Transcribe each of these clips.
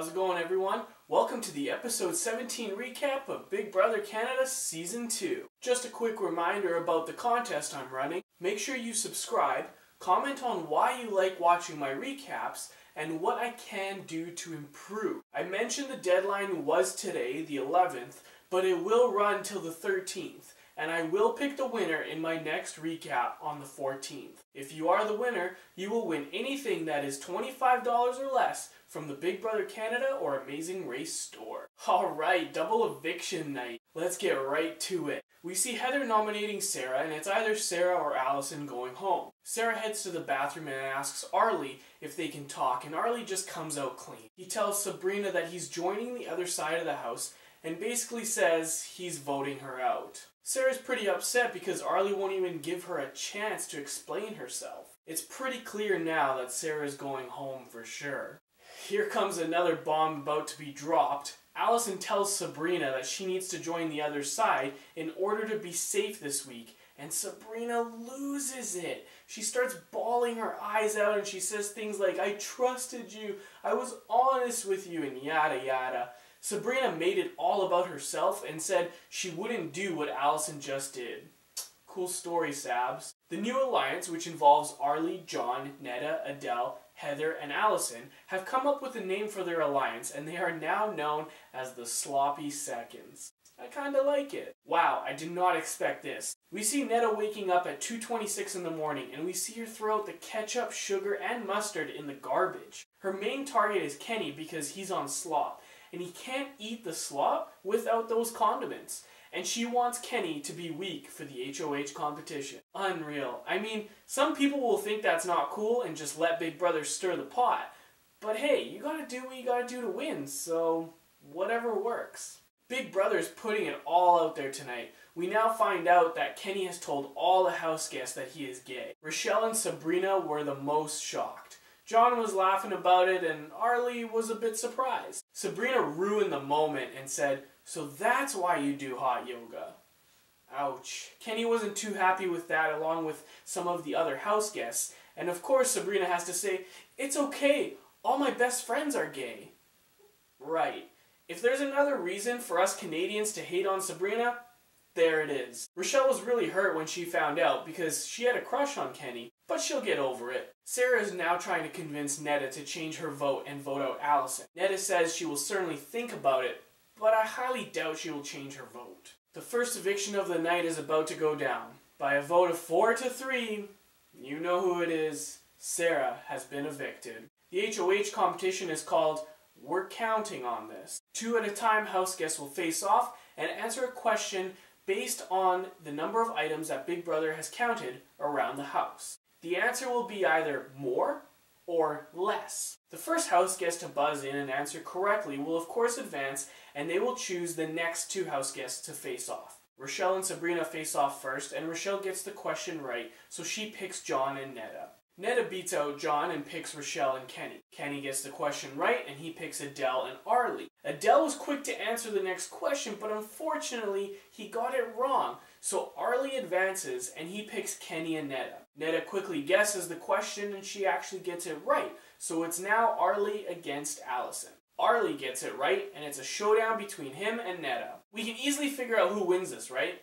How's it going, everyone? Welcome to the episode 17 recap of Big Brother Canada Season 2. Just a quick reminder about the contest I'm running. Make sure you subscribe, comment on why you like watching my recaps, and what I can do to improve. I mentioned the deadline was today, the 11th, but it will run till the 13th. And I will pick the winner in my next recap on the 14th. If you are the winner, you will win anything that is $25 or less from the Big Brother Canada or Amazing Race store. Alright, double eviction night. Let's get right to it. We see Heather nominating Sarah, and it's either Sarah or Allison going home. Sarah heads to the bathroom and asks Arlie if they can talk, and Arlie just comes out clean. He tells Sabrina that he's joining the other side of the house and basically says he's voting her out. Sarah's pretty upset because Arlie won't even give her a chance to explain herself. It's pretty clear now that Sarah's going home for sure. Here comes another bomb about to be dropped. Allison tells Sabrina that she needs to join the other side in order to be safe this week, and Sabrina loses it. She starts bawling her eyes out and she says things like, "I trusted you, I was honest with you," and yada yada. Sabrina made it all about herself and said she wouldn't do what Allison just did. Cool story, Sabs. The new alliance, which involves Arlie, John, Neda, Adele, Heather, and Allison, have come up with a name for their alliance, and they are now known as the Sloppy Seconds. I kinda like it. Wow, I did not expect this. We see Neda waking up at 2:26 in the morning, and we see her throw out the ketchup, sugar, and mustard in the garbage. Her main target is Kenny because he's on slop, and he can't eat the slop without those condiments. And she wants Kenny to be weak for the HOH competition. Unreal. I mean, some people will think that's not cool and just let Big Brother stir the pot. But hey, you gotta do what you gotta do to win, so whatever works. Big Brother's putting it all out there tonight. We now find out that Kenny has told all the house guests that he is gay. Rochelle and Sabrina were the most shocked. John was laughing about it and Arlie was a bit surprised. Sabrina ruined the moment and said, "So that's why you do hot yoga." Ouch. Kenny wasn't too happy with that, along with some of the other house guests. And of course Sabrina has to say, "It's okay, all my best friends are gay." Right. If there's another reason for us Canadians to hate on Sabrina, there it is. Rochelle was really hurt when she found out because she had a crush on Kenny, but she'll get over it. Sarah is now trying to convince Neda to change her vote and vote out Allison. Neda says she will certainly think about it, but I highly doubt she will change her vote. The first eviction of the night is about to go down. By a vote of 4-3, you know who it is. Sarah has been evicted. The HOH competition is called We're Counting on This. 2 at a time, house guests will face off and answer a question based on the number of items that Big Brother has counted around the house. The answer will be either more or less. The first house guest to buzz in and answer correctly will of course advance, and they will choose the next 2 house guests to face off. Rochelle and Sabrina face off first, and Rochelle gets the question right, so she picks John and Neda. Neda beats out John and picks Rochelle and Kenny. Kenny gets the question right, and he picks Adele and Arlie. Adele was quick to answer the next question, but unfortunately, he got it wrong. So Arlie advances, and he picks Kenny and Neda. Neda quickly guesses the question, and she actually gets it right. So it's now Arlie against Allison. Arlie gets it right, and it's a showdown between him and Neda. We can easily figure out who wins this, right?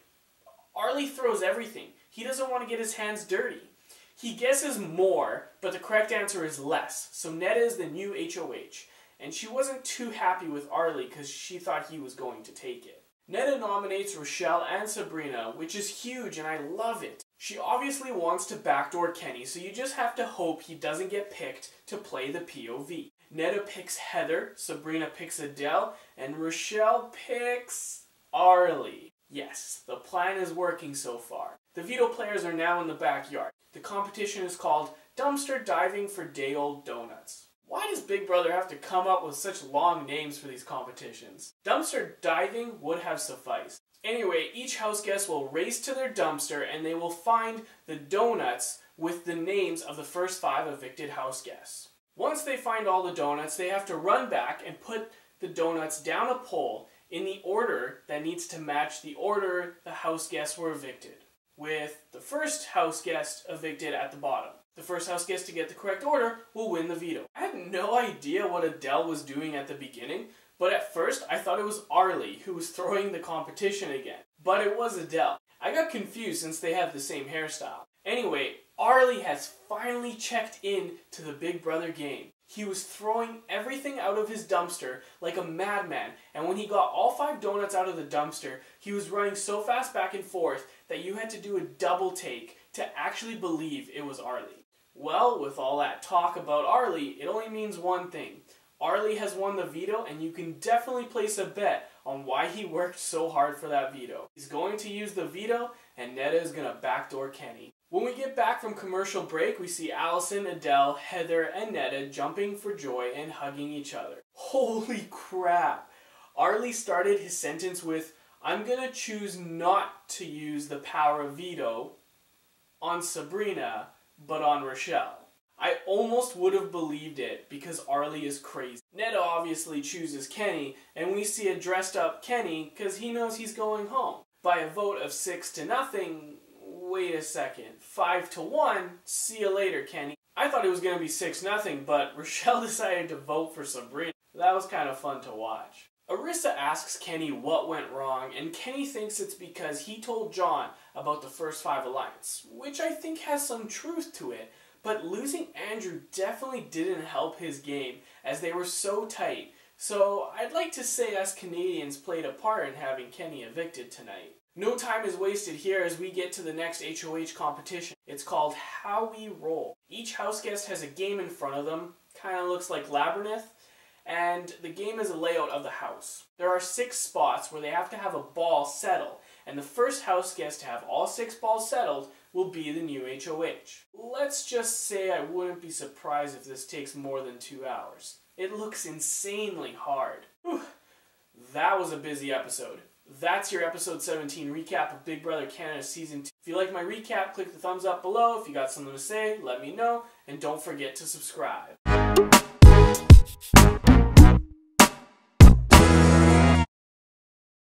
Arlie throws everything. He doesn't want to get his hands dirty. He guesses more, but the correct answer is less. So Neda is the new HOH. And she wasn't too happy with Arlie because she thought he was going to take it. Neda nominates Rochelle and Sabrina, which is huge and I love it. She obviously wants to backdoor Kenny, so you just have to hope he doesn't get picked to play the POV. Neda picks Heather, Sabrina picks Adele, and Rochelle picks Arlie. Yes, the plan is working so far. The veto players are now in the backyard. The competition is called Dumpster Diving for Day-Old Donuts. Why does Big Brother have to come up with such long names for these competitions? Dumpster diving would have sufficed. Anyway, each house guest will race to their dumpster and they will find the donuts with the names of the first 5 evicted house guests. Once they find all the donuts, they have to run back and put the donuts down a pole in the order that needs to match the order the house guests were evicted, with the first house guest evicted at the bottom. The first house guest to get the correct order will win the veto. I had no idea what Adele was doing at the beginning, but at first I thought it was Arlie who was throwing the competition again. But it was Adele. I got confused since they have the same hairstyle. Anyway, Arlie has finally checked in to the Big Brother game. He was throwing everything out of his dumpster like a madman, and when he got all 5 donuts out of the dumpster, he was running so fast back and forth that you had to do a double take to actually believe it was Arlie. Well, with all that talk about Arlie, it only means one thing. Arlie has won the veto, and you can definitely place a bet on why he worked so hard for that veto. He's going to use the veto, and Netta is going to backdoor Kenny. When we get back from commercial break, we see Allison, Adele, Heather, and Netta jumping for joy and hugging each other. Holy crap! Arlie started his sentence with, "I'm going to choose not to use the power of veto on Sabrina, but on Rochelle." I almost would have believed it because Arlie is crazy. Netta obviously chooses Kenny, and we see a dressed up Kenny because he knows he's going home. By a vote of 6-0, wait a second, 5-1, see you later, Kenny. I thought it was going to be 6-0, but Rochelle decided to vote for Sabrina. That was kind of fun to watch. Arissa asks Kenny what went wrong, and Kenny thinks it's because he told John about the first 5 alliance, which I think has some truth to it. But losing Andrew definitely didn't help his game, as they were so tight. So I'd like to say us Canadians played a part in having Kenny evicted tonight. No time is wasted here as we get to the next HOH competition. It's called How We Roll. Each house guest has a game in front of them, kind of looks like Labyrinth, and the game is a layout of the house. There are 6 spots where they have to have a ball settle, and the first house guest to have all 6 balls settled will be the new HOH. Let's just say I wouldn't be surprised if this takes more than 2 hours. It looks insanely hard. Whew. That was a busy episode. That's your episode 17 recap of Big Brother Canada Season 2. If you like my recap, click the thumbs up below. If you got something to say, let me know. And don't forget to subscribe.